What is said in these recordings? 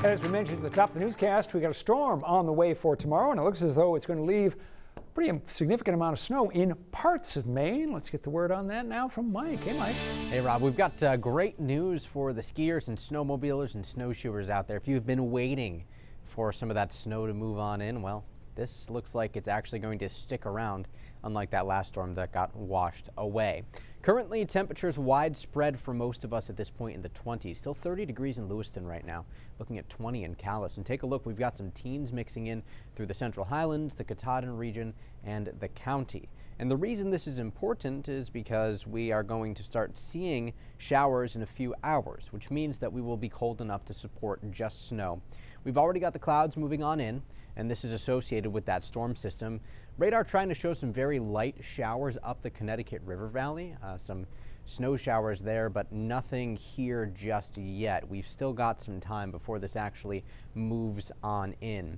As we mentioned at the top of the newscast, we got a storm on the way for tomorrow, and it looks as though it's going to leave a pretty significant amount of snow in parts of Maine. Let's get the word on that now from Mike. Hey, Mike. Hey, Rob. We've got great news for the skiers and snowmobilers and snowshoers out there. If you've been waiting for some of that snow to move on in, well, this looks like it's actually going to stick around, unlike that last storm that got washed away. Currently, temperatures widespread for most of us at this point in the 20s. Still 30 degrees in Lewiston right now, looking at 20 in Calais. And take a look, we've got some teens mixing in through the Central Highlands, the Katahdin region, and the county. And the reason this is important is because we are going to start seeing showers in a few hours, which means that we will be cold enough to support just snow. We've already got the clouds moving on in, and this is associated with that storm system. Radar trying to show some very light showers up the Connecticut River Valley, some snow showers there, but nothing here just yet. We've still got some time before this actually moves on in.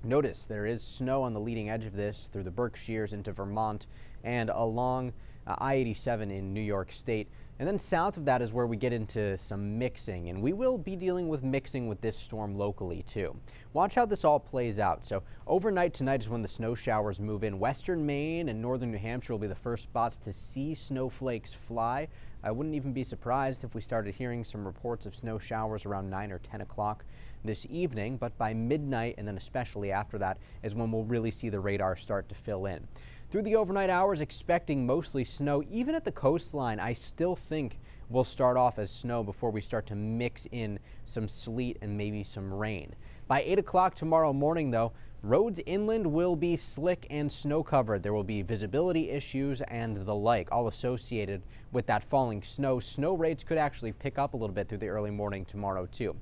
Notice there is snow on the leading edge of this through the Berkshires into Vermont and along I-87 in New York State. And then south of that is where we get into some mixing, and we will be dealing with mixing with this storm locally too. Watch how this all plays out. So overnight tonight is when the snow showers move in. Western Maine and northern New Hampshire will be the first spots to see snowflakes fly. I wouldn't even be surprised if we started hearing some reports of snow showers around 9 or 10 o'clock this evening, but by midnight and then especially after that is when we'll really see the radar start to fill in. Through the overnight hours, expecting mostly snow. Even at the coastline, I still think we'll start off as snow before we start to mix in some sleet and maybe some rain. By 8 o'clock tomorrow morning, though, roads inland will be slick and snow covered. There will be visibility issues and the like, all associated with that falling snow. Snow rates could actually pick up a little bit through the early morning tomorrow, too.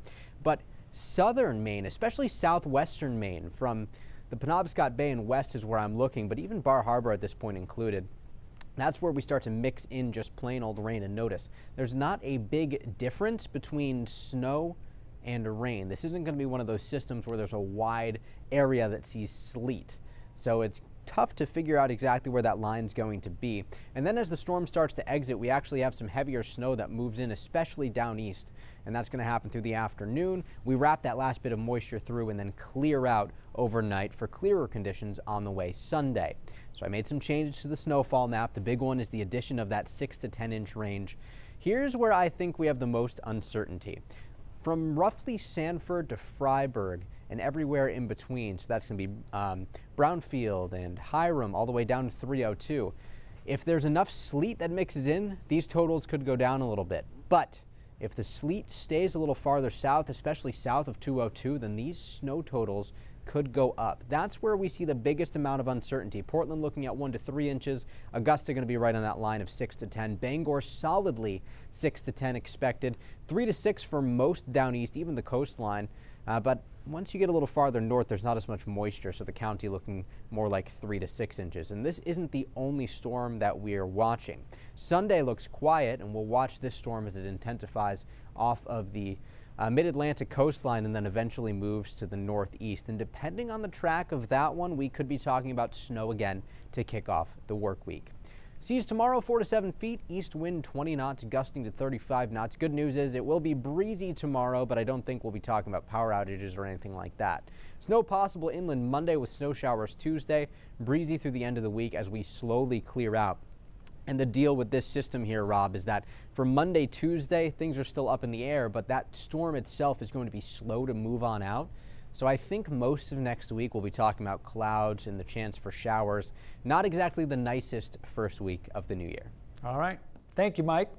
But southern Maine, especially southwestern Maine, from the Penobscot Bay and west is where I'm looking, but even Bar Harbor at this point included. That's where we start to mix in just plain old rain. And notice, there's not a big difference between snow and rain. This isn't going to be one of those systems where there's a wide area that sees sleet. So it's tough to figure out exactly where that line's going to be. And then as the storm starts to exit, we actually have some heavier snow that moves in, especially down east. And that's going to happen through the afternoon. We wrap that last bit of moisture through and then clear out overnight for clearer conditions on the way Sunday. So I made some changes to the snowfall map. The big one is the addition of that 6 to 10 inch range. Here's where I think we have the most uncertainty. From roughly Sanford to Freiburg and everywhere in between, so that's going to be Brownfield and Hiram all the way down to 302. If there's enough sleet that mixes in, these totals could go down a little bit. But if the sleet stays a little farther south, especially south of 202, then these snow totals could go up. That's where we see the biggest amount of uncertainty. Portland looking at 1 to 3 inches. Augusta going to be right on that line of 6 to 10. Bangor solidly 6 to 10 expected. 3 to 6 for most down east, even the coastline. But once you get a little farther north, there's not as much moisture, so the county looking more like 3 to 6 inches. And this isn't the only storm that we're watching. Sunday looks quiet, and we'll watch this storm as it intensifies off of the mid-Atlantic coastline and then eventually moves to the northeast. And depending on the track of that one, we could be talking about snow again to kick off the work week. Seas tomorrow 4 to 7 feet, east wind 20 knots, gusting to 35 knots. Good news is it will be breezy tomorrow, but I don't think we'll be talking about power outages or anything like that. Snow possible inland Monday with snow showers Tuesday, breezy through the end of the week as we slowly clear out. And the deal with this system here, Rob, is that for Monday, Tuesday, things are still up in the air, but that storm itself is going to be slow to move on out. So I think most of next week we'll be talking about clouds and the chance for showers. Not exactly the nicest first week of the new year. All right. Thank you, Mike.